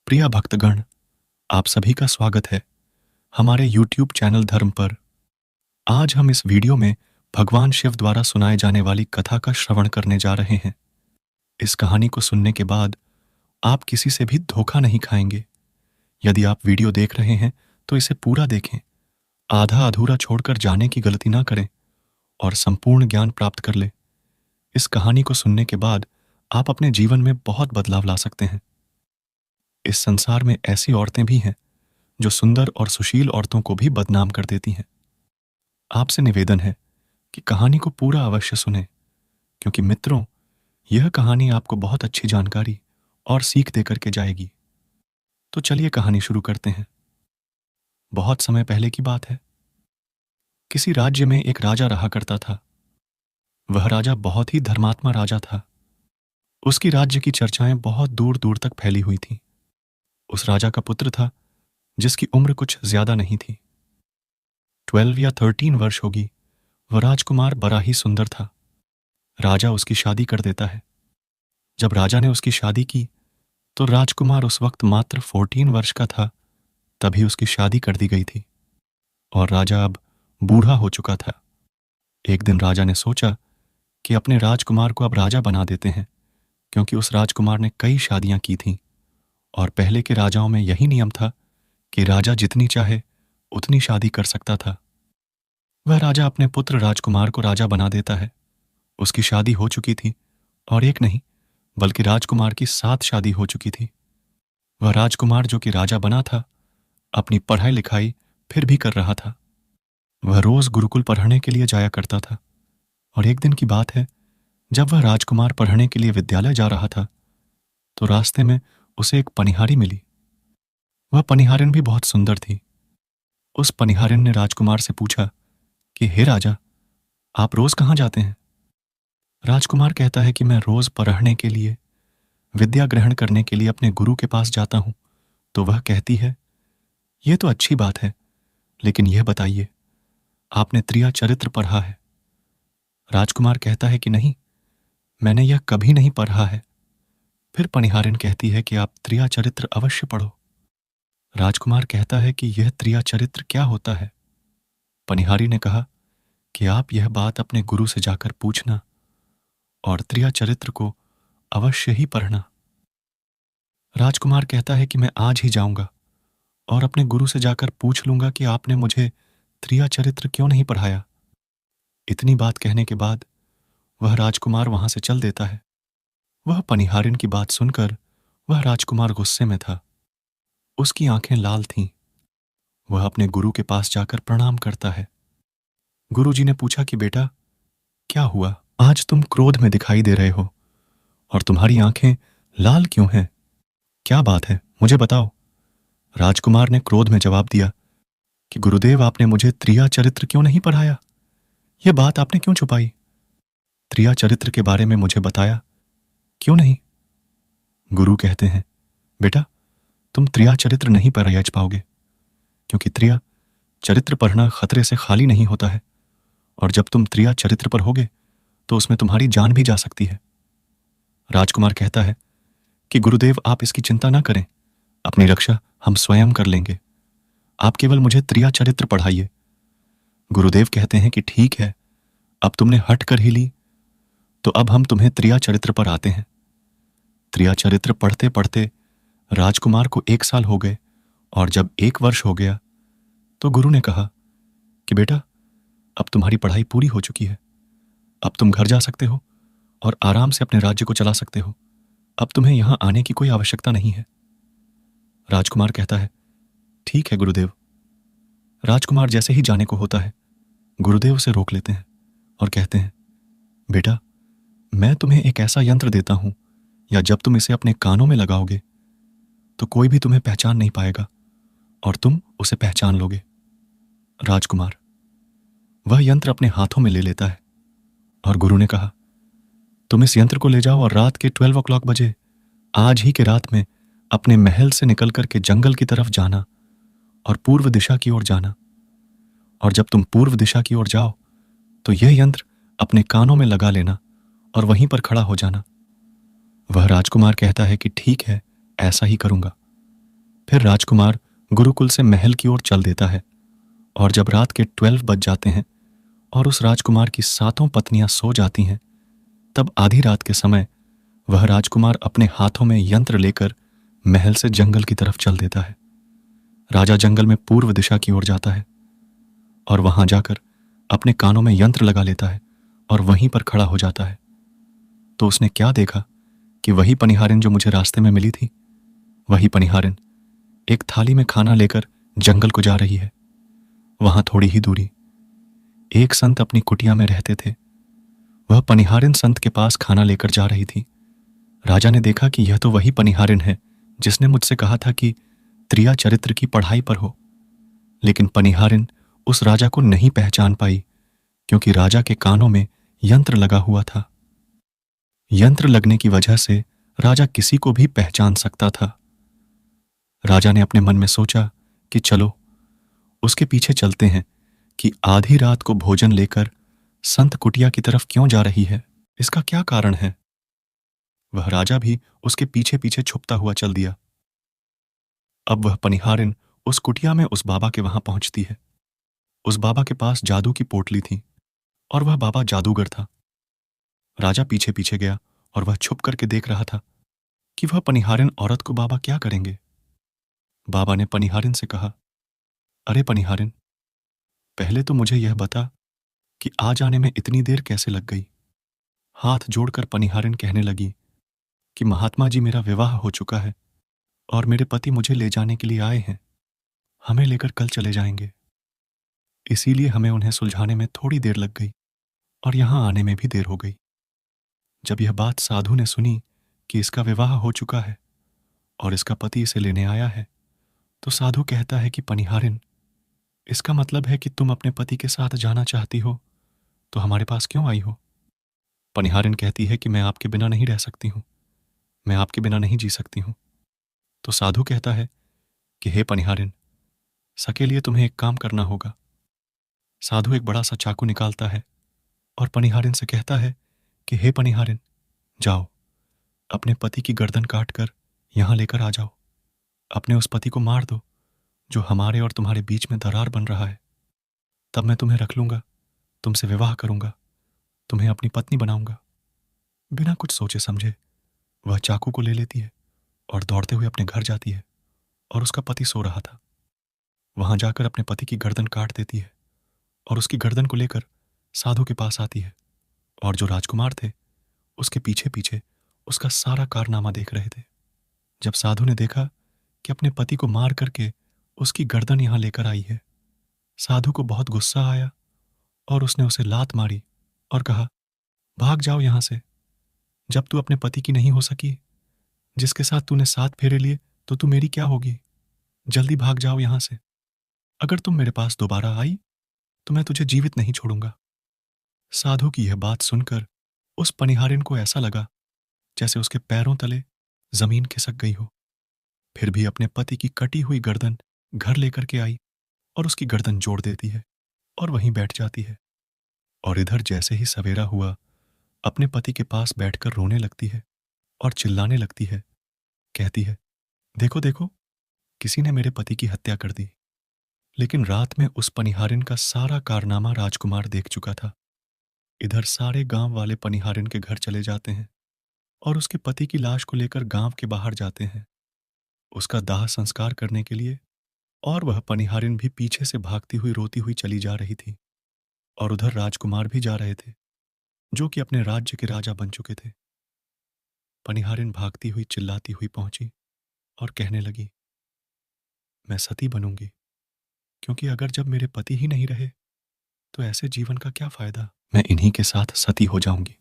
प्रिय भक्तगण, आप सभी का स्वागत है हमारे YouTube चैनल धर्म पर। आज हम इस वीडियो में भगवान शिव द्वारा सुनाए जाने वाली कथा का श्रवण करने जा रहे हैं। इस कहानी को सुनने के बाद आप किसी से भी धोखा नहीं खाएंगे। यदि आप वीडियो देख रहे हैं तो इसे पूरा देखें, आधा अधूरा छोड़कर जाने की गलती ना करें और संपूर्ण ज्ञान प्राप्त कर ले। इस कहानी को सुनने के बाद आप अपने जीवन में बहुत बदलाव ला सकते हैं। इस संसार में ऐसी औरतें भी हैं जो सुंदर और सुशील औरतों को भी बदनाम कर देती हैं। आपसे निवेदन है कि कहानी को पूरा अवश्य सुनें, क्योंकि मित्रों, यह कहानी आपको बहुत अच्छी जानकारी और सीख देकर के जाएगी। तो चलिए कहानी शुरू करते हैं। बहुत समय पहले की बात है। किसी राज्य में एक राजा रहा करता था। वह राजा बहुत ही धर्मात्मा राजा था। उसकी राज्य की चर्चाएं बहुत दूर दूर तक फैली हुई थीं। उस राजा का पुत्र था जिसकी उम्र कुछ ज्यादा नहीं थी। 12 या 13 वर्ष होगी। वह राजकुमार बड़ा ही सुंदर था। राजा उसकी शादी कर देता है। जब राजा ने उसकी शादी की तो राजकुमार उस वक्त मात्र 14 वर्ष का था। तभी उसकी शादी कर दी गई थी और राजा अब बूढ़ा हो चुका था। एक दिन राजा ने सोचा कि अपने राजकुमार को अब राजा बना देते हैं, क्योंकि उस राजकुमार ने कई शादियां की थीं और पहले के राजाओं में यही नियम था कि राजा जितनी चाहे उतनी शादी कर सकता था। वह राजा अपने पुत्र राजकुमार को राजा बना देता है। उसकी शादी हो चुकी थी और एक नहीं बल्कि राजकुमार की 7 शादी हो चुकी थी। वह राजकुमार जो कि राजा बना था, अपनी पढ़ाई लिखाई फिर भी कर रहा था। वह रोज गुरुकुल पढ़ने के लिए जाया करता था और एक दिन की बात है, जब वह राजकुमार पढ़ने के लिए विद्यालय जा रहा था तो रास्ते में उसे एक पनिहारी मिली। वह पनिहारिन भी बहुत सुंदर थी। उस पनिहारिन ने राजकुमार से पूछा कि हे राजा, आप रोज कहाँ जाते हैं? राजकुमार कहता है कि मैं रोज पढ़ने के लिए, विद्या ग्रहण करने के लिए अपने गुरु के पास जाता हूं। तो वह कहती है, यह तो अच्छी बात है, लेकिन यह बताइए, आपने त्रिया चरित्र पढ़ा है? राजकुमार कहता है कि नहीं, मैंने यह कभी नहीं पढ़ा है। फिर पनिहारिन कहती है कि आप त्रिया चरित्र अवश्य पढ़ो। राजकुमार कहता है कि यह त्रिया चरित्र क्या होता है? पनिहारी ने कहा कि आप यह बात अपने गुरु से जाकर पूछना और त्रिया चरित्र को अवश्य ही पढ़ना। राजकुमार कहता है कि मैं आज ही जाऊंगा और अपने गुरु से जाकर पूछ लूंगा कि आपने मुझे त्रिया चरित्र क्यों नहीं पढ़ाया। इतनी बात कहने के बाद वह राजकुमार वहां से चल देता है। वह पनिहारिन की बात सुनकर वह राजकुमार गुस्से में था। उसकी आंखें लाल थीं। वह अपने गुरु के पास जाकर प्रणाम करता है। गुरुजी ने पूछा कि बेटा, क्या हुआ? आज तुम क्रोध में दिखाई दे रहे हो और तुम्हारी आंखें लाल क्यों हैं? क्या बात है, मुझे बताओ। राजकुमार ने क्रोध में जवाब दिया कि गुरुदेव, आपने मुझे त्रिया चरित्र क्यों नहीं पढ़ाया? यह बात आपने क्यों छुपाई? त्रिया चरित्र के बारे में मुझे बताया क्यों नहीं? गुरु कहते हैं, बेटा, तुम त्रिया चरित्र नहीं पढ़ पाओगे, क्योंकि त्रिया चरित्र पढ़ना खतरे से खाली नहीं होता है और जब तुम त्रिया चरित्र पर होगे तो उसमें तुम्हारी जान भी जा सकती है। राजकुमार कहता है कि गुरुदेव, आप इसकी चिंता ना करें, अपनी रक्षा हम स्वयं कर लेंगे। आप केवल मुझे त्रिया चरित्र पढ़ाइए। गुरुदेव कहते हैं कि ठीक है, अब तुमने हट कर ही ली, तो अब हम तुम्हें त्रिया चरित्र पर आते हैं। त्रिया चरित्र पढ़ते पढ़ते राजकुमार को 1 साल हो गए और जब 1 वर्ष हो गया तो गुरु ने कहा कि बेटा, अब तुम्हारी पढ़ाई पूरी हो चुकी है। अब तुम घर जा सकते हो और आराम से अपने राज्य को चला सकते हो। अब तुम्हें यहां आने की कोई आवश्यकता नहीं है। राजकुमार कहता है, ठीक है गुरुदेव। राजकुमार जैसे ही जाने को होता है, गुरुदेव उसे रोक लेते हैं और कहते हैं, बेटा, मैं तुम्हें एक ऐसा यंत्र देता हूं, या जब तुम इसे अपने कानों में लगाओगे तो कोई भी तुम्हें पहचान नहीं पाएगा और तुम उसे पहचान लोगे। राजकुमार वह यंत्र अपने हाथों में ले लेता है और गुरु ने कहा, तुम इस यंत्र को ले जाओ और रात के 12 o'clock बजे, आज ही के रात में, अपने महल से निकल करके जंगल की तरफ जाना और पूर्व दिशा की ओर जाना। और जब तुम पूर्व दिशा की ओर जाओ तो यह यंत्र अपने कानों में लगा लेना और वहीं पर खड़ा हो जाना। वह राजकुमार कहता है कि ठीक है, ऐसा ही करूंगा। फिर राजकुमार गुरुकुल से महल की ओर चल देता है और जब रात के 12 बज जाते हैं और उस राजकुमार की 7 पत्नियां सो जाती हैं, तब आधी रात के समय वह राजकुमार अपने हाथों में यंत्र लेकर महल से जंगल की तरफ चल देता है। राजा जंगल में पूर्व दिशा की ओर जाता है और वहां जाकर अपने कानों में यंत्र लगा लेता है और वहीं पर खड़ा हो जाता है। तो उसने क्या देखा कि वही पनिहारिन जो मुझे रास्ते में मिली थी, वही पनिहारिन एक थाली में खाना लेकर जंगल को जा रही है। वहां थोड़ी ही दूरी एक संत अपनी कुटिया में रहते थे। वह पनिहारिन संत के पास खाना लेकर जा रही थी। राजा ने देखा कि यह तो वही पनिहारिन है जिसने मुझसे कहा था कि त्रिया चरित्र की पढ़ाई पर हो। लेकिन पनिहारिन उस राजा को नहीं पहचान पाई क्योंकि राजा के कानों में यंत्र लगा हुआ था। यंत्र लगने की वजह से राजा किसी को भी पहचान सकता था। राजा ने अपने मन में सोचा कि चलो उसके पीछे चलते हैं कि आधी रात को भोजन लेकर संत कुटिया की तरफ क्यों जा रही है, इसका क्या कारण है। वह राजा भी उसके पीछे पीछे छुपता हुआ चल दिया। अब वह पनिहारिन उस कुटिया में उस बाबा के वहां पहुंचती है। उस बाबा के पास जादू की पोटली थी और वह बाबा जादूगर था। राजा पीछे पीछे गया और वह छुप करके देख रहा था कि वह पनिहारिन औरत को बाबा क्या करेंगे। बाबा ने पनिहारिन से कहा, अरे पनिहारिन, पहले तो मुझे यह बता कि आ जाने में इतनी देर कैसे लग गई। हाथ जोड़कर पनिहारिन कहने लगी कि महात्मा जी, मेरा विवाह हो चुका है और मेरे पति मुझे ले जाने के लिए आए हैं। हमें लेकर कल चले जाएंगे, इसीलिए हमें उन्हें सुलझाने में थोड़ी देर लग गई और यहां आने में भी देर हो गई। जब यह बात साधु ने सुनी कि इसका विवाह हो चुका है और इसका पति इसे लेने आया है, तो साधु कहता है कि पनिहारिन, इसका मतलब है कि तुम अपने पति के साथ जाना चाहती हो, तो हमारे पास क्यों आई हो। पनिहारिन कहती है कि मैं आपके बिना नहीं रह सकती हूं, मैं आपके बिना नहीं जी सकती हूं। तो साधु कहता है कि हे पनिहारिन, सके लिए तुम्हें एक काम करना होगा। साधु एक बड़ा सा चाकू निकालता है और पनिहारिन से कहता है कि हे पनिहारिन, जाओ अपने पति की गर्दन काट कर यहां लेकर आ जाओ। अपने उस पति को मार दो जो हमारे और तुम्हारे बीच में दरार बन रहा है। तब मैं तुम्हें रख लूंगा, तुमसे विवाह करूंगा, तुम्हें अपनी पत्नी बनाऊंगा। बिना कुछ सोचे समझे वह चाकू को ले लेती है और दौड़ते हुए अपने घर जाती है और उसका पति सो रहा था। वहां जाकर अपने पति की गर्दन काट देती है और उसकी गर्दन को लेकर साधु के पास आती है और जो राजकुमार थे उसके पीछे पीछे उसका सारा कारनामा देख रहे थे। जब साधु ने देखा कि अपने पति को मार करके उसकी गर्दन यहां लेकर आई है, साधु को बहुत गुस्सा आया और उसने उसे लात मारी और कहा, भाग जाओ यहां से। जब तू अपने पति की नहीं हो सकी, जिसके साथ तूने 7 फेरे लिए, तो तू मेरी क्या होगी। जल्दी भाग जाओ यहां से। अगर तुम मेरे पास दोबारा आई तो मैं तुझे जीवित नहीं छोड़ूंगा। साधु की यह बात सुनकर उस पनिहारिन को ऐसा लगा जैसे उसके पैरों तले जमीन खिसक गई हो। फिर भी अपने पति की कटी हुई गर्दन घर लेकर के आई और उसकी गर्दन जोड़ देती है और वहीं बैठ जाती है। और इधर जैसे ही सवेरा हुआ, अपने पति के पास बैठकर रोने लगती है और चिल्लाने लगती है। कहती है, देखो देखो, किसी ने मेरे पति की हत्या कर दी। लेकिन रात में उस पनिहारिन का सारा कारनामा राजकुमार देख चुका था। इधर सारे गांव वाले पनिहारिन के घर चले जाते हैं और उसके पति की लाश को लेकर गांव के बाहर जाते हैं उसका दाह संस्कार करने के लिए। और वह पनिहारिन भी पीछे से भागती हुई रोती हुई चली जा रही थी और उधर राजकुमार भी जा रहे थे जो कि अपने राज्य के राजा बन चुके थे। पनिहारिन भागती हुई चिल्लाती हुई पहुंची और कहने लगी, मैं सती बनूंगी, क्योंकि अगर जब मेरे पति ही नहीं रहे तो ऐसे जीवन का क्या फायदा। मैं इन्हीं के साथ सती हो जाऊंगी।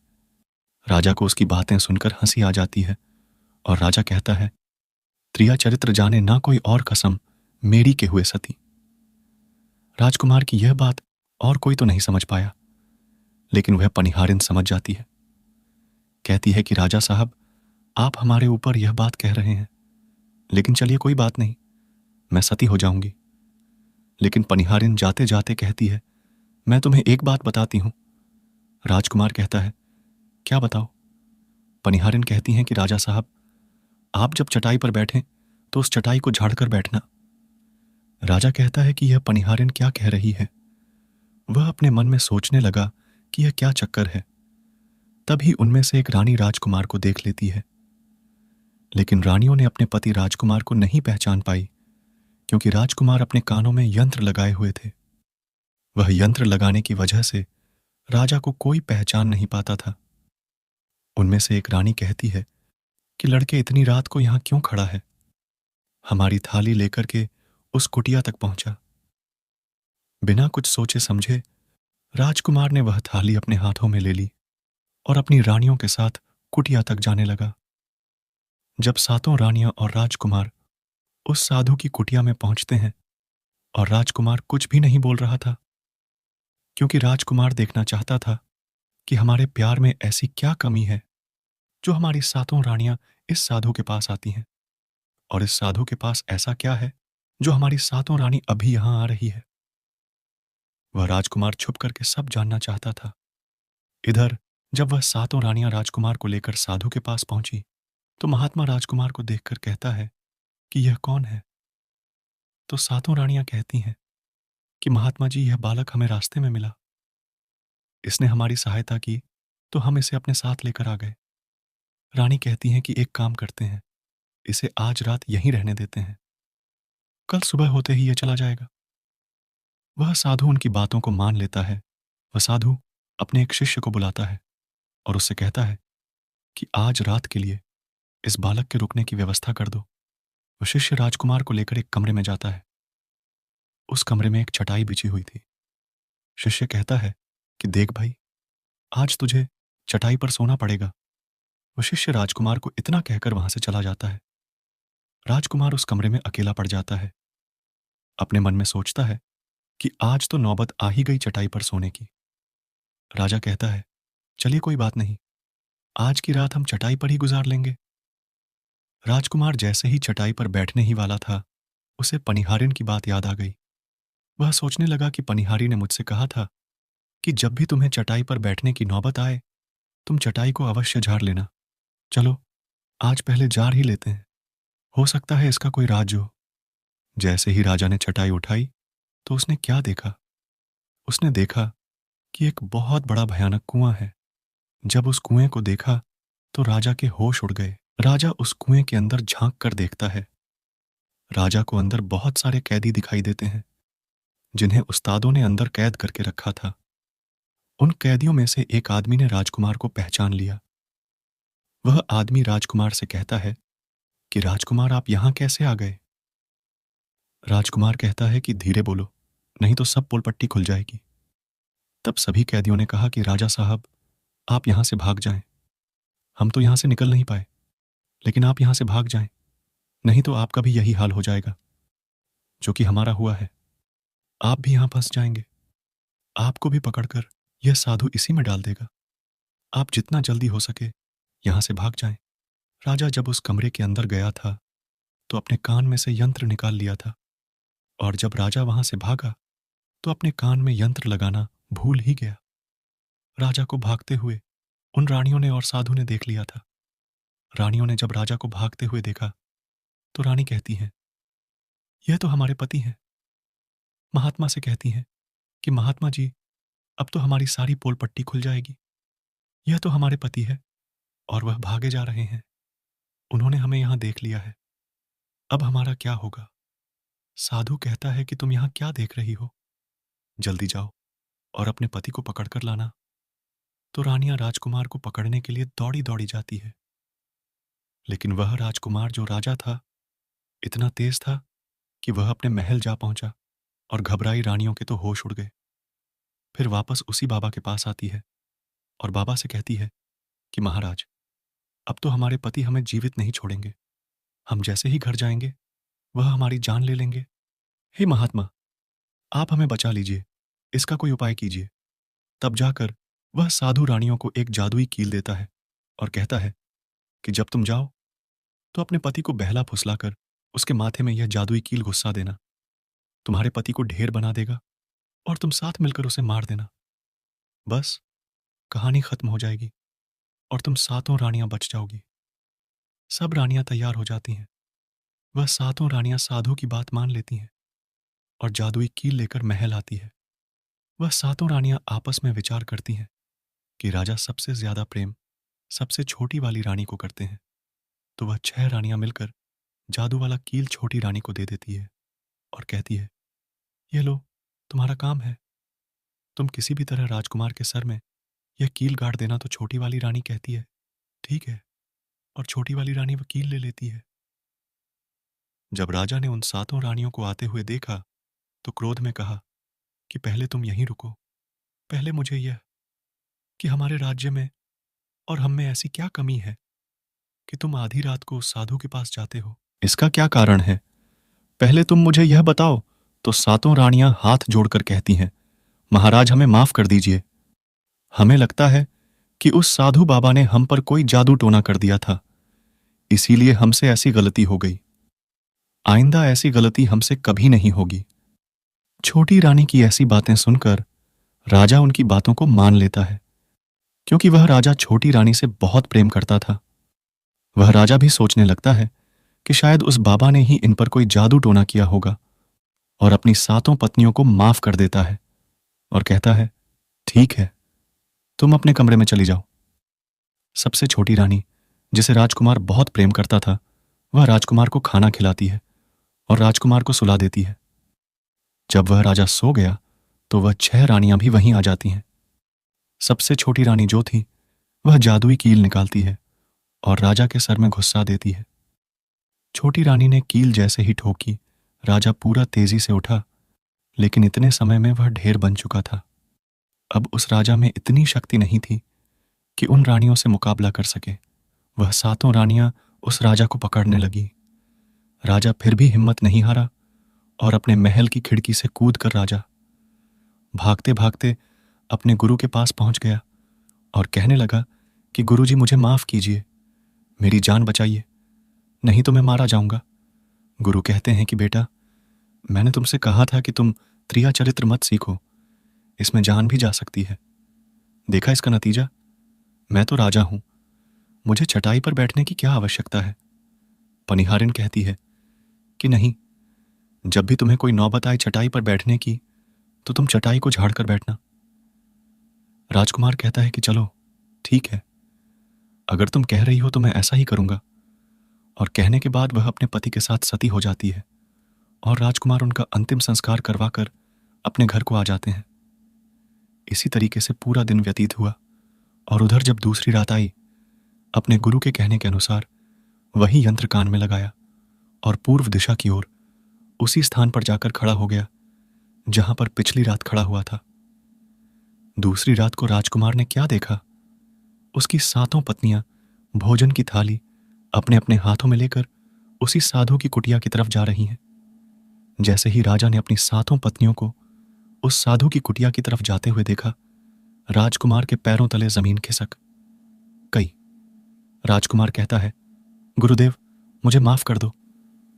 राजा को उसकी बातें सुनकर हंसी आ जाती है और राजा कहता है, त्रिया चरित्र जाने ना कोई और कसम, मेरी के हुए सती। राजकुमार की यह बात और कोई तो नहीं समझ पाया, लेकिन वह पनिहारिन समझ जाती है। कहती है कि राजा साहब, आप हमारे ऊपर यह बात कह रहे हैं, लेकिन चलिए कोई बात नहीं, मैं सती हो जाऊंगी। लेकिन पनिहारिन जाते जाते कहती है, मैं तुम्हें एक बात बताती हूं। राजकुमार कहता है, क्या बताओ। पनिहारिन कहती हैं कि राजा साहब, आप जब चटाई पर बैठें तो उस चटाई को झाड़कर बैठना। राजा कहता है कि यह पनिहारिन क्या कह रही है। वह अपने मन में सोचने लगा कि यह क्या चक्कर है। तभी उनमें से एक रानी राजकुमार को देख लेती है, लेकिन रानियों ने अपने पति राजकुमार को नहीं पहचान पाई, क्योंकि राजकुमार अपने कानों में यंत्र लगाए हुए थे। वह यंत्र लगाने की वजह से राजा को कोई पहचान नहीं पाता था। उनमें से एक रानी कहती है कि लड़के इतनी रात को यहां क्यों खड़ा है। हमारी थाली लेकर के उस कुटिया तक पहुंचा। बिना कुछ सोचे समझे राजकुमार ने वह थाली अपने हाथों में ले ली और अपनी रानियों के साथ कुटिया तक जाने लगा। जब सातों रानियां और राजकुमार उस साधु की कुटिया में पहुंचते हैं और राजकुमार कुछ भी नहीं बोल रहा था, क्योंकि राजकुमार देखना चाहता था कि हमारे प्यार में ऐसी क्या कमी है जो हमारी सातों रानियां इस साधु के पास आती हैं, और इस साधु के पास ऐसा क्या है जो हमारी सातों रानी अभी यहां आ रही है। वह राजकुमार छुप करके सब जानना चाहता था। इधर जब वह सातों रानियां राजकुमार को लेकर साधु के पास पहुंची, तो महात्मा राजकुमार को देखकर कहता है कि यह कौन है। तो सातों रानियां कहती हैं कि महात्मा जी, यह बालक हमें रास्ते में मिला। इसने हमारी सहायता की तो हम इसे अपने साथ लेकर आ गए। रानी कहती हैं कि एक काम करते हैं, इसे आज रात यहीं रहने देते हैं, कल सुबह होते ही यह चला जाएगा। वह साधु उनकी बातों को मान लेता है। वह साधु अपने एक शिष्य को बुलाता है और उससे कहता है कि आज रात के लिए इस बालक के रुकने की व्यवस्था कर दो। वह शिष्य राजकुमार को लेकर एक कमरे में जाता है। उस कमरे में एक चटाई बिछी हुई थी। शिष्य कहता है कि देख भाई, आज तुझे चटाई पर सोना पड़ेगा। वह शिष्य राजकुमार को इतना कहकर वहां से चला जाता है। राजकुमार उस कमरे में अकेला पड़ जाता है। अपने मन में सोचता है कि आज तो नौबत आ ही गई चटाई पर सोने की। राजा कहता है, चलिए कोई बात नहीं, आज की रात हम चटाई पर ही गुजार लेंगे। राजकुमार जैसे ही चटाई पर बैठने ही वाला था, उसे पनिहारिन की बात याद आ गई। वह सोचने लगा कि पनिहारी ने मुझसे कहा था कि जब भी तुम्हें चटाई पर बैठने की नौबत आए, तुम चटाई को अवश्य झाड़ लेना। चलो, आज पहले जार ही लेते हैं, हो सकता है इसका कोई राज हो। जैसे ही राजा ने चटाई उठाई, तो उसने क्या देखा। उसने देखा कि एक बहुत बड़ा भयानक कुआं है। जब उस कुएं को देखा तो राजा के होश उड़ गए। राजा उस कुएं के अंदर झांक कर देखता है। राजा को अंदर बहुत सारे कैदी दिखाई देते हैं, जिन्हें उस्तादों ने अंदर कैद करके रखा था। उन कैदियों में से एक आदमी ने राजकुमार को पहचान लिया। वह आदमी राजकुमार से कहता है कि राजकुमार, आप यहां कैसे आ गए। राजकुमार कहता है कि धीरे बोलो, नहीं तो सब पोलपट्टी खुल जाएगी। तब सभी कैदियों ने कहा कि राजा साहब, आप यहां से भाग जाएं। हम तो यहां से निकल नहीं पाए, लेकिन आप यहां से भाग जाएं, नहीं तो आपका भी यही हाल हो जाएगा जो कि हमारा हुआ है। आप भी यहां फंस जाएंगे। आपको भी पकड़कर यह साधु इसी में डाल देगा। आप जितना जल्दी हो सके यहां से भाग जाएं। राजा जब उस कमरे के अंदर गया था, तो अपने कान में से यंत्र निकाल लिया था, और जब राजा वहां से भागा तो अपने कान में यंत्र लगाना भूल ही गया। राजा को भागते हुए उन रानियों ने और साधु ने देख लिया था। रानियों ने जब राजा को भागते हुए देखा, तो रानी कहती हैं, यह तो हमारे पति हैं। महात्मा से कहती हैं कि महात्मा जी, अब तो हमारी सारी पोल पट्टी खुल जाएगी। यह तो हमारे पति है और वह भागे जा रहे हैं। उन्होंने हमें यहां देख लिया है। अब हमारा क्या होगा। साधु कहता है कि तुम यहां क्या देख रही हो, जल्दी जाओ और अपने पति को पकड़ कर लाना। तो रानियां राजकुमार को पकड़ने के लिए दौड़ी दौड़ी जाती है, लेकिन वह राजकुमार जो राजा था, इतना तेज था कि वह अपने महल जा पहुंचा और घबराई रानियों के तो होश उड़ गए। फिर वापस उसी बाबा के पास आती है और बाबा से कहती है कि महाराज, अब तो हमारे पति हमें जीवित नहीं छोड़ेंगे। हम जैसे ही घर जाएंगे, वह हमारी जान ले लेंगे। हे महात्मा, आप हमें बचा लीजिए, इसका कोई उपाय कीजिए। तब जाकर वह साधु रानियों को एक जादुई कील देता है और कहता है कि जब तुम जाओ तो अपने पति को बहला फुसलाकर उसके माथे में यह जादुई कील घुसा देना। तुम्हारे पति को ढेर बना देगा और तुम साथ मिलकर उसे मार देना। बस, कहानी खत्म हो जाएगी और तुम सातों रानियां बच जाओगी। सब रानियां तैयार हो जाती हैं। वह सातों रानियां साधु की बात मान लेती हैं और जादुई कील लेकर महल आती है। वह सातों रानियां आपस में विचार करती हैं कि राजा सबसे ज्यादा प्रेम सबसे छोटी वाली रानी को करते हैं। तो वह 6 रानियां मिलकर जादू वाला कील छोटी रानी को दे देती है और कहती है, ये लो, तुम्हारा काम है। तुम किसी भी तरह राजकुमार के सर में यह कील गाड़ देना। तो छोटी वाली रानी कहती है, ठीक है, और छोटी वाली रानी वह कील ले लेती है। जब राजा ने उन सातों रानियों को आते हुए देखा तो क्रोध में कहा कि पहले तुम यहीं रुको। पहले मुझे यह कि हमारे राज्य में और हम में ऐसी क्या कमी है कि तुम आधी रात को उस साधु के पास जाते हो। इसका क्या कारण है, पहले तुम मुझे यह बताओ। तो सातों रानियां हाथ जोड़कर कहती हैं, महाराज हमें माफ कर दीजिए। हमें लगता है कि उस साधु बाबा ने हम पर कोई जादू टोना कर दिया था, इसीलिए हमसे ऐसी गलती हो गई। आइंदा ऐसी गलती हमसे कभी नहीं होगी। छोटी रानी की ऐसी बातें सुनकर राजा उनकी बातों को मान लेता है, क्योंकि वह राजा छोटी रानी से बहुत प्रेम करता था। वह राजा भी सोचने लगता है कि शायद उस बाबा ने ही इन पर कोई जादू टोना किया होगा, और अपनी सातों पत्नियों को माफ कर देता है और कहता है, ठीक है, तुम अपने कमरे में चली जाओ। सबसे छोटी रानी, जिसे राजकुमार बहुत प्रेम करता था, वह राजकुमार को खाना खिलाती है और राजकुमार को सुला देती है। जब वह राजा सो गया तो वह 6 रानियां भी वहीं आ जाती हैं। सबसे छोटी रानी जो थी वह जादुई कील निकालती है और राजा के सर में घुसा देती है। छोटी रानी ने कील जैसे ही ठोकी, राजा पूरा तेजी से उठा, लेकिन इतने समय में वह ढेर बन चुका था। अब उस राजा में इतनी शक्ति नहीं थी कि उन रानियों से मुकाबला कर सके। वह सातों रानियां उस राजा को पकड़ने लगी। राजा फिर भी हिम्मत नहीं हारा और अपने महल की खिड़की से कूदकर राजा भागते भागते अपने गुरु के पास पहुंच गया और कहने लगा कि गुरुजी मुझे माफ कीजिए, मेरी जान बचाइए, नहीं तो मैं मारा जाऊंगा। गुरु कहते हैं कि बेटा, मैंने तुमसे कहा था कि तुम त्रिया चरित्र मत सीखो, इसमें जान भी जा सकती है। देखा इसका नतीजा, मैं तो राजा हूं, मुझे चटाई पर बैठने की क्या आवश्यकता है। पनिहारिन कहती है कि नहीं, जब भी तुम्हें कोई नौबत आए चटाई पर बैठने की तो तुम चटाई को झाड़ कर बैठना। राजकुमार कहता है कि चलो ठीक है, अगर तुम कह रही हो तो मैं ऐसा ही करूंगा। और कहने के बाद वह अपने पति के साथ सती हो जाती है और राजकुमार उनका अंतिम संस्कार करवाकर अपने घर को आ जाते हैं। इसी तरीके से पूरा दिन व्यतीत हुआ और उधर जब दूसरी रात आई, अपने गुरु के कहने के अनुसार वही यंत्र कान में लगाया और पूर्व दिशा की ओर उसी स्थान पर जाकर खड़ा हो गया जहां पर पिछली रात खड़ा हुआ था। दूसरी रात को राजकुमार ने क्या देखा, उसकी सातों पत्नियां भोजन की थाली अपने अपने हाथों में लेकर उसी साधु की कुटिया की तरफ जा रही हैं। जैसे ही राजा ने अपनी सातों पत्नियों को उस साधु की कुटिया की तरफ जाते हुए देखा, राजकुमार के पैरों तले जमीन खिसक गई। राजकुमार कहता है, गुरुदेव मुझे माफ कर दो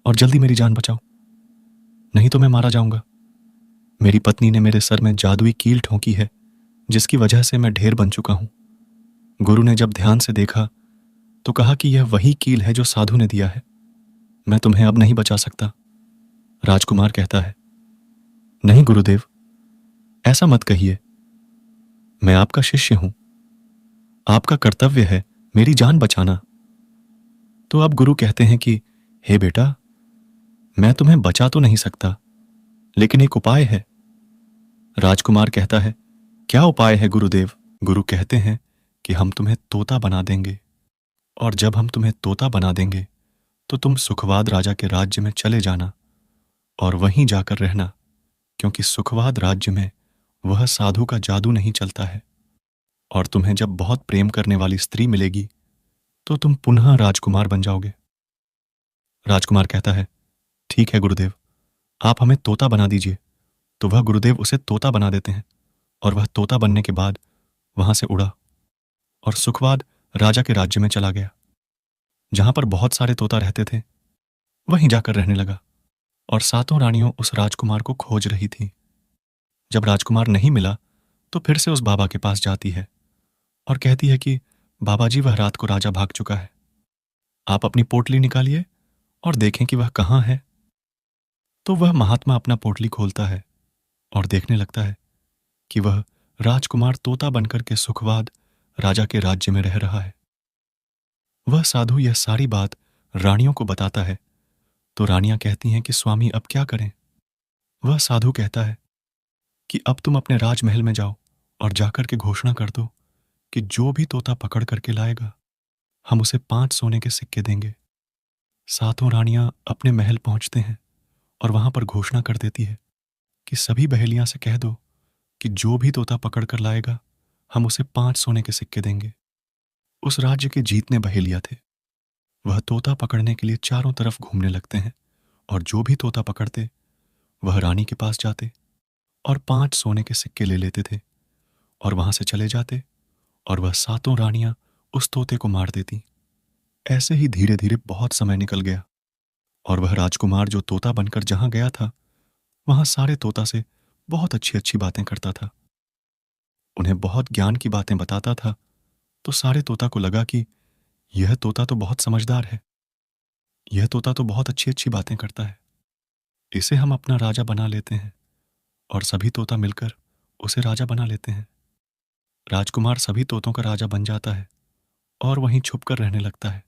और जल्दी मेरी जान बचाओ, नहीं तो मैं मारा जाऊंगा। मेरी पत्नी ने मेरे सर में जादुई कील ठोंकी है, जिसकी वजह से मैं ढेर बन चुका हूं। गुरु ने जब ध्यान से देखा तो कहा कि यह वही कील है जो साधु ने दिया है, मैं तुम्हें अब नहीं बचा सकता। राजकुमार कहता है, नहीं गुरुदेव, ऐसा मत कहिए, मैं आपका शिष्य हूं, आपका कर्तव्य है मेरी जान बचाना। तो अब गुरु कहते हैं कि हे बेटा, मैं तुम्हें बचा तो नहीं सकता, लेकिन एक उपाय है। राजकुमार कहता है, क्या उपाय है गुरुदेव? गुरु कहते हैं कि हम तुम्हें तोता बना देंगे, और जब हम तुम्हें तोता बना देंगे तो तुम सुखवाद राजा के राज्य में चले जाना और वहीं जाकर रहना, क्योंकि सुखवाद राज्य में वह साधु का जादू नहीं चलता है। और तुम्हें जब बहुत प्रेम करने वाली स्त्री मिलेगी तो तुम पुनः राजकुमार बन जाओगे। राजकुमार कहता है, ठीक है गुरुदेव, आप हमें तोता बना दीजिए। तो वह गुरुदेव उसे तोता बना देते हैं और वह तोता बनने के बाद वहां से उड़ा और सुखवाद राजा के राज्य में चला गया। जहां पर बहुत सारे तोता रहते थे वहीं जाकर रहने लगा और सातों रानियों उस राजकुमार को खोज रही थी। जब राजकुमार नहीं मिला तो फिर से उस बाबा के पास जाती है और कहती है कि बाबा जी, वह रात को राजा भाग चुका है, आप अपनी पोटली निकालिए और देखें कि वह कहाँ है। तो वह महात्मा अपना पोटली खोलता है और देखने लगता है कि वह राजकुमार तोता बनकर के सुखवाद राजा के राज्य में रह रहा है। वह साधु यह सारी बात रानियों को बताता है, तो रानियां कहती हैं कि स्वामी अब क्या करें। वह साधु कहता है कि अब तुम अपने राजमहल में जाओ और जाकर के घोषणा कर दो कि जो भी तोता पकड़ करके लाएगा, हम उसे 5 सोने के सिक्के देंगे। सातों रानियां अपने महल पहुंचते हैं और वहां पर घोषणा कर देती है कि सभी बहेलियां से कह दो कि जो भी तोता पकड़ कर लाएगा, हम उसे 5 सोने के सिक्के देंगे। उस राज्य के जीतने बहेलिया थे। वह तोता पकड़ने के लिए चारों तरफ घूमने लगते हैं और जो भी तोता पकड़ते वह रानी के पास जाते और 5 सोने के सिक्के ले लेते थे और वहां से चले जाते और वह सातों रानियां उस तोते को मार देती। ऐसे ही धीरे धीरे बहुत समय निकल गया और वह राजकुमार जो तोता बनकर जहां गया था, वहां सारे तोता से बहुत अच्छी अच्छी बातें करता था, उन्हें बहुत ज्ञान की बातें बताता था। तो सारे तोता को लगा कि यह तोता तो बहुत समझदार है, यह तोता तो बहुत अच्छी अच्छी बातें करता है, इसे हम अपना राजा बना लेते हैं। और सभी तोता मिलकर उसे राजा बना लेते हैं। राजकुमार सभी तोतों का राजा बन जाता है और वहीं छुप कर रहने लगता है।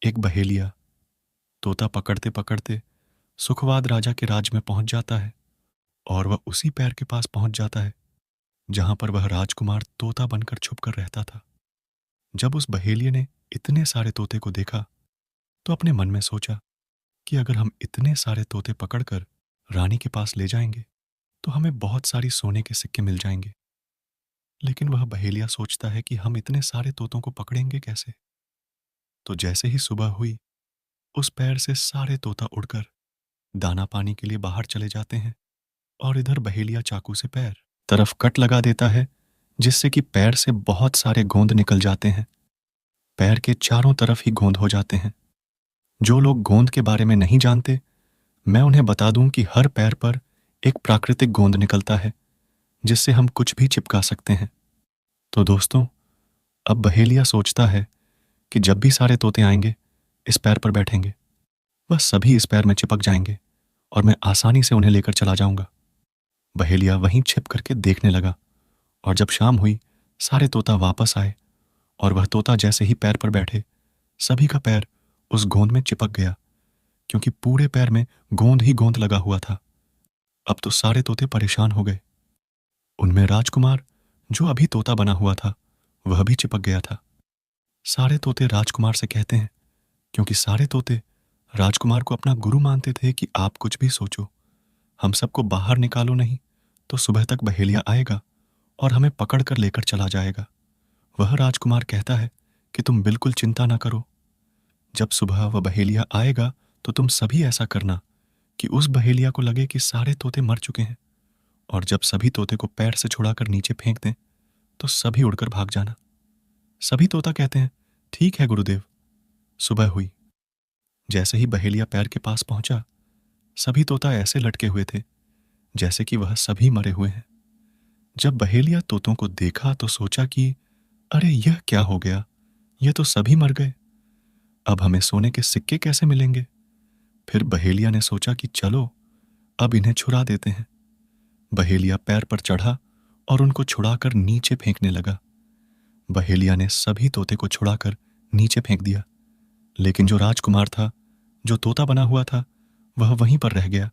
एक बहेलिया तोता पकड़ते पकड़ते सुखवाद राजा के राज में पहुंच जाता है और वह उसी पैर के पास पहुंच जाता है जहां पर वह राजकुमार तोता बनकर छुप कर रहता था। जब उस बहेलिये ने इतने सारे तोते को देखा, तो अपने मन में सोचा कि अगर हम इतने सारे तोते पकड़कर रानी के पास ले जाएंगे, तो हमें बहुत सारी सोने के सिक्के मिल जाएंगे। लेकिन वह बहेलिया सोचता है कि हम इतने सारे तोतों को पकड़ेंगे कैसे। तो जैसे ही सुबह हुई, उस पैर से सारे तोता उड़कर दाना पानी के लिए बाहर चले जाते हैं और इधर बहेलिया चाकू से पैर तरफ कट लगा देता है, जिससे कि पैर से बहुत सारे गोंद निकल जाते हैं। पैर के चारों तरफ ही गोंद हो जाते हैं। जो लोग गोंद के बारे में नहीं जानते, मैं उन्हें बता दूं कि हर पैर पर एक प्राकृतिक गोंद निकलता है, जिससे हम कुछ भी चिपका सकते हैं। तो दोस्तों, अब बहेलिया सोचता है कि जब भी सारे तोते आएंगे, इस पैर पर बैठेंगे, वह सभी इस पैर में चिपक जाएंगे और मैं आसानी से उन्हें लेकर चला जाऊंगा। बहेलिया वहीं छिप करके देखने लगा और जब शाम हुई, सारे तोता वापस आए और वह तोता जैसे ही पैर पर बैठे, सभी का पैर उस गोंद में चिपक गया, क्योंकि पूरे पैर में गोंद ही गोंद लगा हुआ था। अब तो सारे तोते परेशान हो गए। उनमें राजकुमार, जो अभी तोता बना हुआ था, वह भी चिपक गया था। सारे तोते राजकुमार से कहते हैं, क्योंकि सारे तोते राजकुमार को अपना गुरु मानते थे, कि आप कुछ भी सोचो, हम सबको बाहर निकालो नहीं तो सुबह तक बहेलिया आएगा और हमें पकड़ कर लेकर चला जाएगा। वह राजकुमार कहता है कि तुम बिल्कुल चिंता ना करो, जब सुबह वह बहेलिया आएगा तो तुम सभी ऐसा करना कि उस बहेलिया को लगे कि सारे तोते मर चुके हैं, और जब सभी तोते को पैर से छुड़ाकर नीचे फेंक दें तो सभी उड़कर भाग जाना। सभी तोता कहते हैं, ठीक है गुरुदेव। सुबह हुई। जैसे ही बहेलिया पैर के पास पहुंचा, सभी तोता ऐसे लटके हुए थे जैसे कि वह सभी मरे हुए हैं। जब बहेलिया तोतों को देखा तो सोचा कि अरे यह क्या हो गया, ये तो सभी मर गए, अब हमें सोने के सिक्के कैसे मिलेंगे। फिर बहेलिया ने सोचा कि चलो अब इन्हें छुड़ा देते हैं। बहेलिया पैर पर चढ़ा और उनको छुड़ाकर नीचे फेंकने लगा। बहेलिया ने सभी तोते को छुड़ाकर नीचे फेंक दिया, लेकिन जो राजकुमार था, जो तोता बना हुआ था, वह वहीं पर रह गया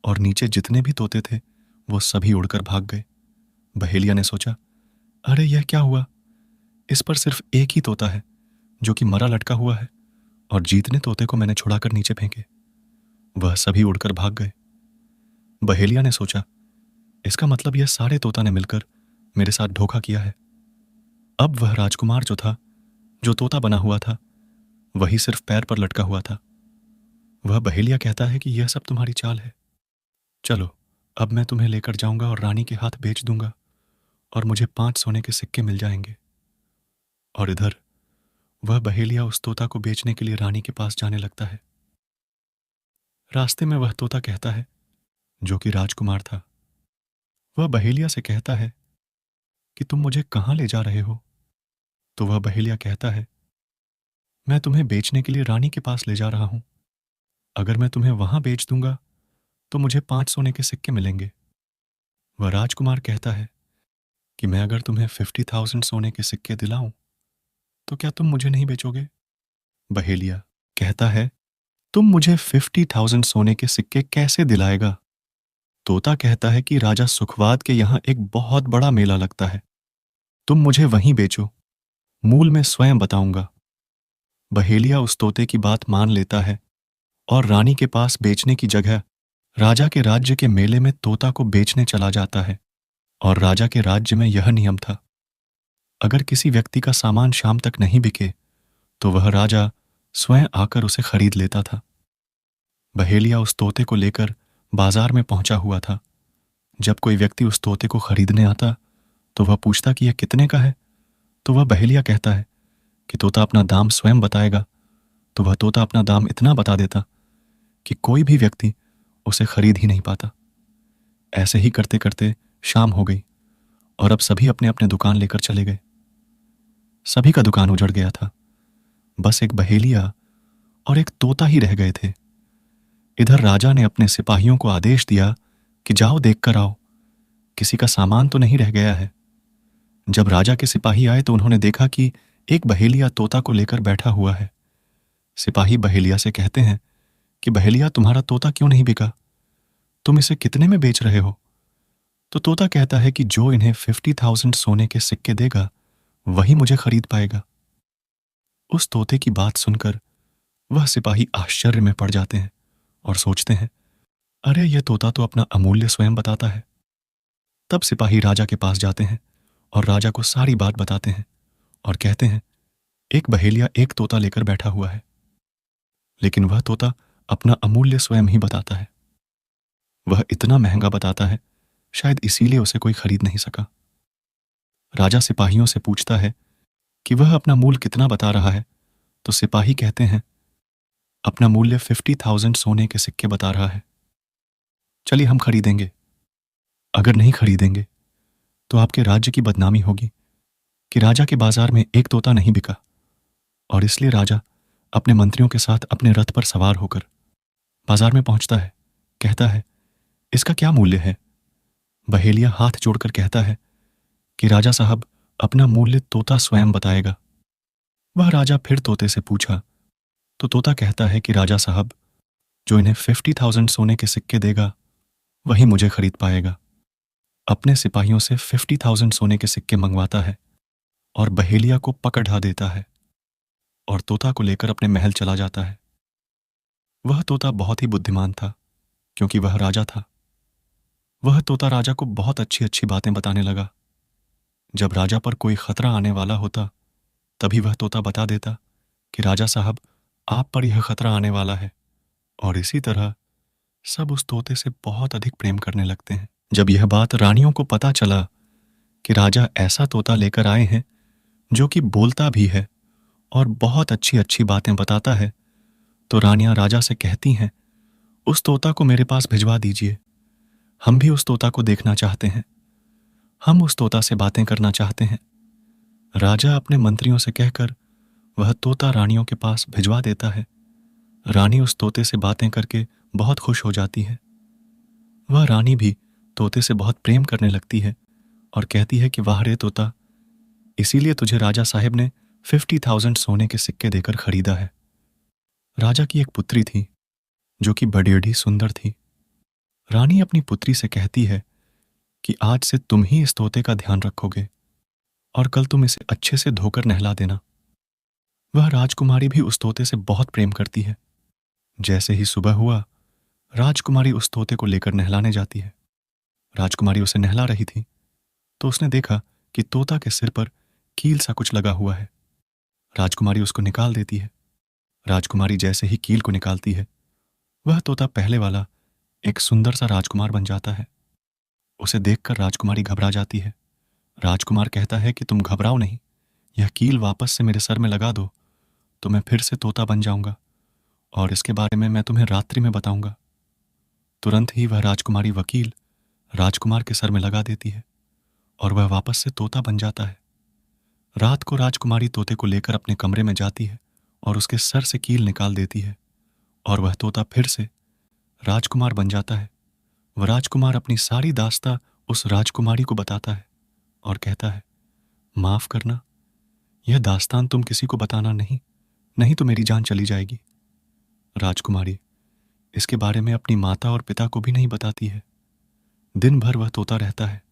और नीचे जितने भी तोते थे वो सभी उड़कर भाग गए। बहेलिया ने सोचा, अरे यह क्या हुआ, इस पर सिर्फ एक ही तोता है जो कि मरा लटका हुआ है, और जीतने तोते को मैंने छुड़ाकर नीचे फेंके, वह सभी उड़कर भाग गए। बहेलिया ने सोचा, इसका मतलब यह सारे तोता ने मिलकर मेरे साथ धोखा किया है। अब वह राजकुमार जो था, जो तोता बना हुआ था, वही सिर्फ पैर पर लटका हुआ था। वह बहेलिया कहता है कि यह सब तुम्हारी चाल है, चलो अब मैं तुम्हें लेकर जाऊंगा और रानी के हाथ बेच दूंगा और मुझे 5 सोने के सिक्के मिल जाएंगे। और इधर वह बहेलिया उस तोता को बेचने के लिए रानी के पास जाने लगता है। रास्ते में वह तोता कहता है, जो कि राजकुमार था, वह बहेलिया से कहता है कि तुम मुझे कहाँ ले जा रहे हो। तो वह बहेलिया कहता है, मैं तुम्हें बेचने के लिए रानी के पास ले जा रहा हूं। अगर मैं तुम्हें वहां बेच दूंगा तो मुझे 5 सोने के सिक्के मिलेंगे। वह राजकुमार कहता है कि मैं अगर तुम्हें 50,000 सोने के सिक्के दिलाऊं तो क्या तुम मुझे नहीं बेचोगे? बहेलिया कहता है, तुम मुझे 50,000 सोने के सिक्के कैसे दिलाएगा? तोता कहता है कि राजा सुखवात के यहाँ एक बहुत बड़ा मेला लगता है, तुम मुझे वहीं बेचो, मूल मैं स्वयं बताऊंगा। बहेलिया उस तोते की बात मान लेता है और रानी के पास बेचने की जगह राजा के राज्य के मेले में तोता को बेचने चला जाता है। और राजा के राज्य में यह नियम था, अगर किसी व्यक्ति का सामान शाम तक नहीं बिके तो वह राजा स्वयं आकर उसे खरीद लेता था। बहेलिया उस तोते को लेकर बाजार में पहुंचा हुआ था। जब कोई व्यक्ति उस तोते को खरीदने आता तो वह पूछता कि यह कितने का है, तो वह बहेलिया कहता है कि तोता अपना दाम स्वयं बताएगा। तो वह तोता अपना दाम इतना बता देता कि कोई भी व्यक्ति उसे खरीद ही नहीं पाता। ऐसे ही करते करते शाम हो गई और अब सभी अपने अपने दुकान लेकर चले गए। सभी का दुकान उजड़ गया था, बस एक बहेलिया और एक तोता ही रह गए थे। इधर राजा ने अपने सिपाहियों को आदेश दिया कि जाओ देख कर आओ, किसी का सामान तो नहीं रह गया है। जब राजा के सिपाही आए तो उन्होंने देखा कि एक बहेलिया तोता को लेकर बैठा हुआ है। सिपाही बहेलिया से कहते हैं कि बहेलिया, तुम्हारा तोता क्यों नहीं बिका? तुम इसे कितने में बेच रहे हो? तो तोता कहता है कि जो इन्हें 50,000 सोने के सिक्के देगा वही मुझे खरीद पाएगा। उस तोते की बात सुनकर वह सिपाही आश्चर्य में पड़ जाते हैं और सोचते हैं, अरे यह तोता तो अपना अमूल्य स्वयं बताता है। तब सिपाही राजा के पास जाते हैं और राजा को सारी बात बताते हैं और कहते हैं, एक बहेलिया एक तोता लेकर बैठा हुआ है, लेकिन वह तोता अपना अमूल्य स्वयं ही बताता है। वह इतना महंगा बताता है, शायद इसीलिए उसे कोई खरीद नहीं सका। राजा सिपाहियों से पूछता है कि वह अपना मूल्य कितना बता रहा है, तो सिपाही कहते हैं, अपना मूल्य 50,000 सोने के सिक्के बता रहा है। चलिए हम खरीदेंगे। अगर नहीं खरीदेंगे तो आपके राज्य की बदनामी होगी कि राजा के बाजार में एक तोता नहीं बिका। और इसलिए राजा अपने मंत्रियों के साथ अपने रथ पर सवार होकर बाजार में पहुंचता है। कहता है, इसका क्या मूल्य है? बहेलिया हाथ जोड़कर कहता है कि राजा साहब, अपना मूल्य तोता स्वयं बताएगा। वह राजा फिर तोते से पूछा तो तोता कहता है कि राजा साहब, जो इन्हें 50,000 सोने के सिक्के देगा वही मुझे खरीद पाएगा। अपने सिपाहियों से 50,000 सोने के सिक्के मंगवाता है और बहेलिया को पकड़ ढा देता है और तोता को लेकर अपने महल चला जाता है। वह तोता बहुत ही बुद्धिमान था क्योंकि वह राजा था। वह तोता राजा को बहुत अच्छी अच्छी बातें बताने लगा। जब राजा पर कोई खतरा आने वाला होता तभी वह तोता बता देता कि राजा साहब, आप पर यह खतरा आने वाला है। और इसी तरह सब उस तोते से बहुत अधिक प्रेम करने लगते हैं। जब यह बात रानियों को पता चला कि राजा ऐसा तोता लेकर आए हैं जो कि बोलता भी है और बहुत अच्छी अच्छी बातें बताता है, तो रानियां राजा से कहती हैं, उस तोता को मेरे पास भिजवा दीजिए, हम भी उस तोता को देखना चाहते हैं, हम उस तोता से बातें करना चाहते हैं। राजा अपने मंत्रियों से कहकर वह तोता रानियों के पास भिजवा देता है। रानी उस तोते से बातें करके बहुत खुश हो जाती है। वह रानी भी तोते से बहुत प्रेम करने लगती है और कहती है कि वाह रे तोता, इसीलिए तुझे राजा साहब ने 50,000 सोने के सिक्के देकर खरीदा है। राजा की एक पुत्री थी जो कि बड़ी सुंदर थी। रानी अपनी पुत्री से कहती है कि आज से तुम ही इस तोते का ध्यान रखोगे और कल तुम इसे अच्छे से धोकर नहला देना। वह राजकुमारी भी उस तोते से बहुत प्रेम करती है। जैसे ही सुबह हुआ, राजकुमारी उस तोते को लेकर नहलाने जाती है। राजकुमारी उसे नहला रही थी तो उसने देखा कि तोता के सिर पर कील सा कुछ लगा हुआ है। राजकुमारी उसको निकाल देती है। राजकुमारी जैसे ही कील को निकालती है, वह तोता पहले वाला एक सुंदर सा राजकुमार बन जाता है। उसे देखकर राजकुमारी घबरा जाती है। राजकुमार कहता है कि तुम घबराओ नहीं, यह कील वापस से मेरे सर में लगा दो तो मैं फिर से तोता बन जाऊंगा और इसके बारे में मैं तुम्हें रात्रि में बताऊंगा। तुरंत ही वह राजकुमारी वकील राजकुमार के सर में लगा देती है और वह वापस से तोता बन जाता है। रात को राजकुमारी तोते को लेकर अपने कमरे में जाती है और उसके सर से कील निकाल देती है और वह तोता फिर से राजकुमार बन जाता है। वह राजकुमार अपनी सारी दास्तां उस राजकुमारी को बताता है और कहता है, माफ करना, यह दास्तान तुम किसी को बताना नहीं, नहीं तो मेरी जान चली जाएगी। राजकुमारी इसके बारे में अपनी माता और पिता को भी नहीं बताती है। दिन भर वह तोता रहता है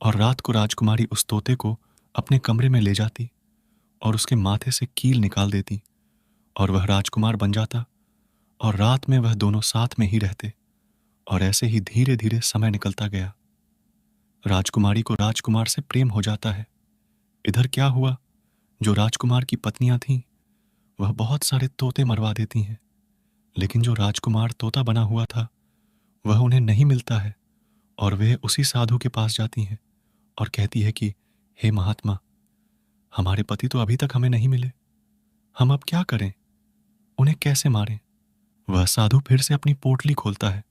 और रात को राजकुमारी उस तोते को अपने कमरे में ले जाती और उसके माथे से कील निकाल देती और वह राजकुमार बन जाता और रात में वह दोनों साथ में ही रहते और ऐसे ही धीरे धीरे समय निकलता गया। राजकुमारी को राजकुमार से प्रेम हो जाता है। इधर क्या हुआ, जो राजकुमार की पत्नियां थीं वह बहुत सारे तोते मरवा देती हैं, लेकिन जो राजकुमार तोता बना हुआ था वह उन्हें नहीं मिलता है और वे उसी साधु के पास जाती हैं और कहती है कि हे महात्मा, हमारे पति तो अभी तक हमें नहीं मिले, हम अब क्या करें, उन्हें कैसे मारें। वह साधु फिर से अपनी पोटली खोलता है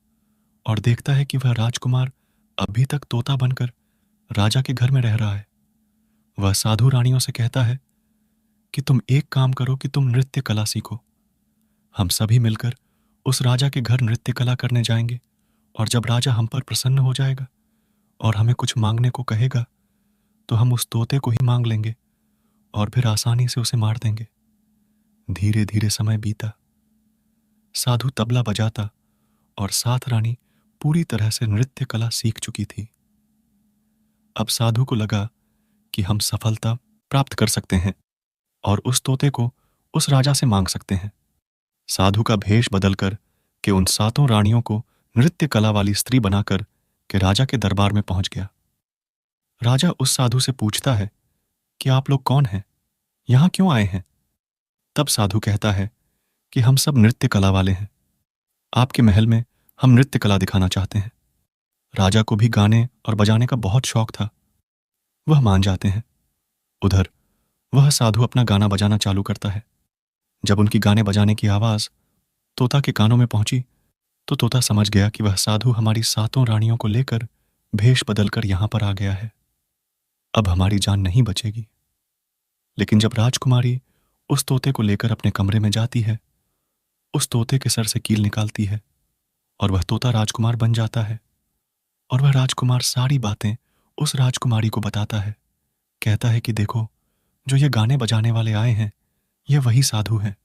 और देखता है कि वह राजकुमार अभी तक तोता बनकर राजा के घर में रह रहा है। वह साधु रानियों से कहता है कि तुम एक काम करो कि तुम नृत्य कला सीखो। हम सभी मिलकर उस राजा के घर नृत्य कला करने जाएंगे और जब राजा हम पर प्रसन्न हो जाएगा और हमें कुछ मांगने को कहेगा तो हम उस तोते को ही मांग लेंगे और फिर आसानी से उसे मार देंगे। धीरे धीरे समय बीता। साधु तबला बजाता और साथ रानी पूरी तरह से नृत्य कला सीख चुकी थी। अब साधु को लगा कि हम सफलता प्राप्त कर सकते हैं और उस तोते को उस राजा से मांग सकते हैं। साधु का भेष बदलकर के उन सातों रानियों को नृत्य कला वाली स्त्री बनाकर के राजा के दरबार में पहुंच गया। राजा उस साधु से पूछता है कि आप लोग कौन हैं, यहां क्यों आए हैं। तब साधु कहता है कि हम सब नृत्य कला वाले हैं, आपके महल में हम नृत्य कला दिखाना चाहते हैं। राजा को भी गाने और बजाने का बहुत शौक था, वह मान जाते हैं। उधर वह साधु अपना गाना बजाना चालू करता है। जब उनकी गाने बजाने की आवाज तोता के कानों में पहुंची तो तोता समझ गया कि वह साधु हमारी सातों रानियों को लेकर भेष बदलकर यहां पर आ गया है, अब हमारी जान नहीं बचेगी। लेकिन जब राजकुमारी उस तोते को लेकर अपने कमरे में जाती है, उस तोते के सर से कील निकालती है और वह तोता राजकुमार बन जाता है और वह राजकुमार सारी बातें उस राजकुमारी को बताता है। कहता है कि देखो, जो ये गाने बजाने वाले आए हैं ये वही साधु हैं।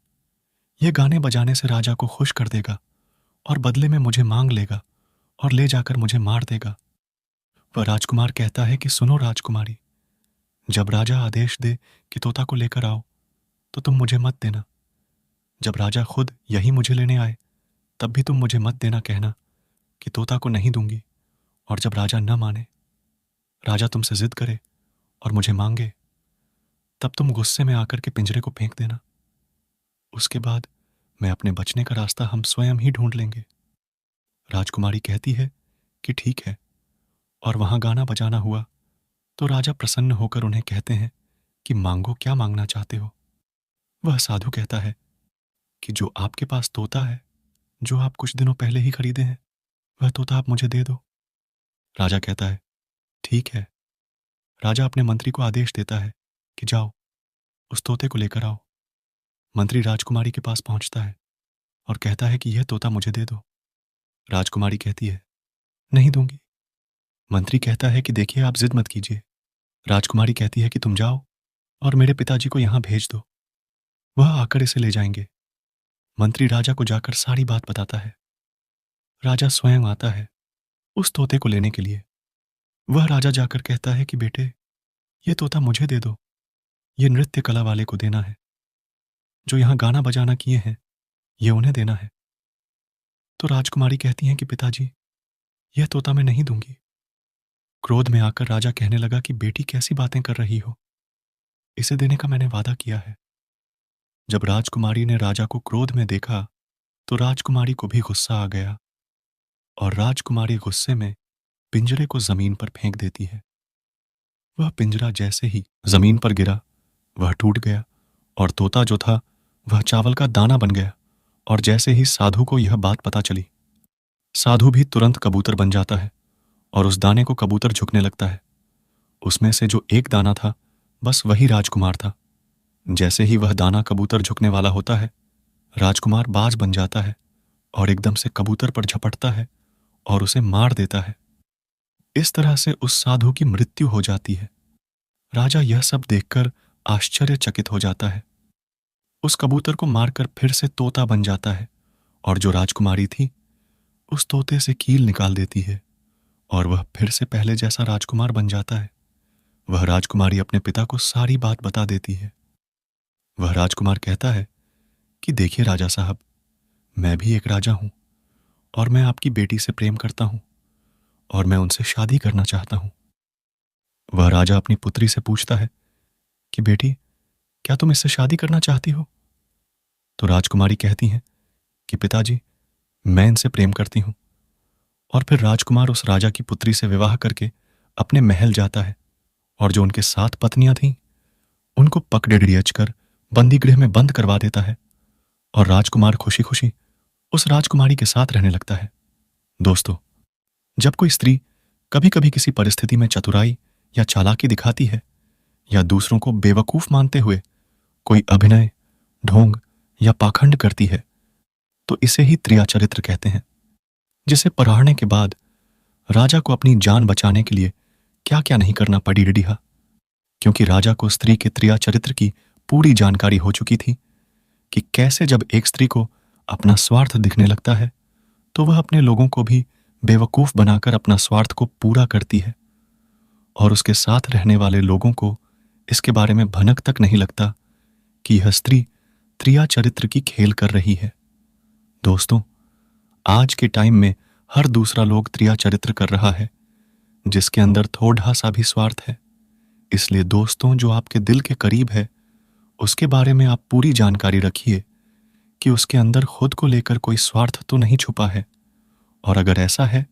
ये गाने बजाने से राजा को खुश कर देगा और बदले में मुझे मांग लेगा और ले जाकर मुझे मार देगा। वह राजकुमार कहता है कि सुनो राजकुमारी, जब राजा आदेश दे कि तोता को लेकर आओ तो तुम मुझे मत देना। जब राजा खुद यही मुझे लेने आए तब भी तुम मुझे मत देना कहना कि तोता को नहीं दूंगी। और जब राजा न माने, राजा तुमसे जिद करे और मुझे मांगे, तब तुम गुस्से में आकर के पिंजरे को फेंक देना। उसके बाद मैं अपने बचने का रास्ता हम स्वयं ही ढूंढ लेंगे। राजकुमारी कहती है कि ठीक है, और वहां गाना बजाना हुआ तो राजा प्रसन्न होकर उन्हें कहते हैं कि मांगो, क्या मांगना चाहते हो। वह साधु कहता है कि जो आपके पास तोता है, जो आप कुछ दिनों पहले ही खरीदे हैं, वह तोता आप मुझे दे दो। राजा कहता है ठीक है। राजा अपने मंत्री को आदेश देता है कि जाओ उस तोते को लेकर आओ। मंत्री राजकुमारी के पास पहुंचता है और कहता है कि यह तोता मुझे दे दो। राजकुमारी कहती है नहीं दूंगी। मंत्री कहता है कि देखिए, आप जिद मत कीजिए। राजकुमारी कहती है कि तुम जाओ और मेरे पिताजी को यहां भेज दो, वह आकर इसे ले जाएंगे। मंत्री राजा को जाकर सारी बात बताता है। राजा स्वयं आता है उस तोते को लेने के लिए। वह राजा जाकर कहता है कि बेटे, ये तोता मुझे दे दो, ये नृत्य कला वाले को देना है। जो यहां गाना बजाना किए हैं ये उन्हें देना है। तो राजकुमारी कहती हैं कि पिताजी, यह तोता मैं नहीं दूंगी। क्रोध में आकर राजा कहने लगा कि बेटी, कैसी बातें कर रही हो, इसे देने का मैंने वादा किया है। जब राजकुमारी ने राजा को क्रोध में देखा तो राजकुमारी को भी गुस्सा आ गया और राजकुमारी गुस्से में पिंजरे को जमीन पर फेंक देती है। वह पिंजरा जैसे ही जमीन पर गिरा वह टूट गया और तोता जो था वह चावल का दाना बन गया। और जैसे ही साधु को यह बात पता चली, साधु भी तुरंत कबूतर बन जाता है और उस दाने को कबूतर झुकने लगता है। उसमें से जो एक दाना था बस वही राजकुमार था। जैसे ही वह दाना कबूतर झुकने वाला होता है, राजकुमार बाज बन जाता है और एकदम से कबूतर पर झपटता है और उसे मार देता है। इस तरह से उस साधु की मृत्यु हो जाती है। राजा यह सब देखकर आश्चर्यचकित हो जाता है। उस कबूतर को मारकर फिर से तोता बन जाता है और जो राजकुमारी थी उस तोते से कील निकाल देती है और वह फिर से पहले जैसा राजकुमार बन जाता है। वह राजकुमारी अपने पिता को सारी बात बता देती है। वह राजकुमार कहता है कि देखिए राजा साहब, मैं भी एक राजा हूं और मैं आपकी बेटी से प्रेम करता हूं और मैं उनसे शादी करना चाहता हूं। वह राजा अपनी पुत्री से पूछता है कि बेटी, क्या तुम इससे शादी करना चाहती हो? तो राजकुमारी कहती हैं कि पिताजी, मैं इनसे प्रेम करती हूं। और फिर राजकुमार उस राजा की पुत्री से विवाह करके अपने महल जाता है और जो उनके 7 पत्नियां थीं उनको पकड़ियच कर बंदी गृह में बंद करवा देता है और राजकुमार खुशी खुशी उस राजकुमारी के साथ रहने लगता है। दोस्तों, जब कोई स्त्री कभी कभी किसी परिस्थिति में चतुराई या चालाकी दिखाती है या दूसरों को बेवकूफ मानते हुए कोई अभिनय, ढोंग या पाखंड करती है तो इसे ही त्रिया चरित्र कहते हैं, जिसे पढ़ाने के बाद राजा को अपनी जान बचाने के लिए क्या क्या नहीं करना पड़ी रिडिहा। क्योंकि राजा को स्त्री के त्रिया चरित्र की पूरी जानकारी हो चुकी थी कि कैसे जब एक स्त्री को अपना स्वार्थ दिखने लगता है तो वह अपने लोगों को भी बेवकूफ बनाकर अपना स्वार्थ को पूरा करती है और उसके साथ रहने वाले लोगों को इसके बारे में भनक तक नहीं लगता कि यह स्त्री त्रिया चरित्र की खेल कर रही है। दोस्तों, आज के टाइम में हर दूसरा लोग त्रिया चरित्र कर रहा है जिसके अंदर थोड़ा सा भी स्वार्थ है। इसलिए दोस्तों, जो आपके दिल के करीब है उसके बारे में आप पूरी जानकारी रखिए कि उसके अंदर खुद को लेकर कोई स्वार्थ तो नहीं छुपा है, और अगर ऐसा है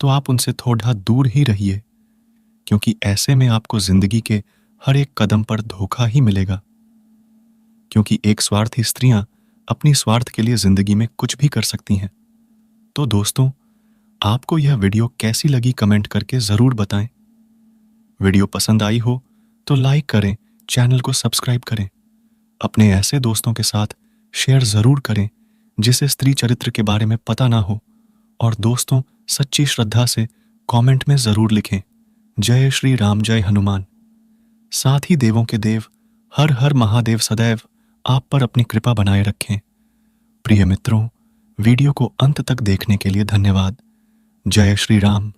तो आप उनसे थोड़ा दूर ही रहिए, क्योंकि ऐसे में आपको जिंदगी के हर एक कदम पर धोखा ही मिलेगा। क्योंकि एक स्वार्थी स्त्रियां अपनी स्वार्थ के लिए जिंदगी में कुछ भी कर सकती हैं। तो दोस्तों, आपको यह वीडियो कैसी लगी कमेंट करके जरूर बताएं। वीडियो पसंद आई हो तो लाइक करें, चैनल को सब्सक्राइब करें, अपने ऐसे दोस्तों के साथ शेयर जरूर करें जिसे स्त्री चरित्र के बारे में पता ना हो, और दोस्तों सच्ची श्रद्धा से कमेंट में जरूर लिखें जय श्री राम, जय हनुमान। साथ ही देवों के देव हर हर महादेव सदैव आप पर अपनी कृपा बनाए रखें। प्रिय मित्रों, वीडियो को अंत तक देखने के लिए धन्यवाद। जय श्री राम।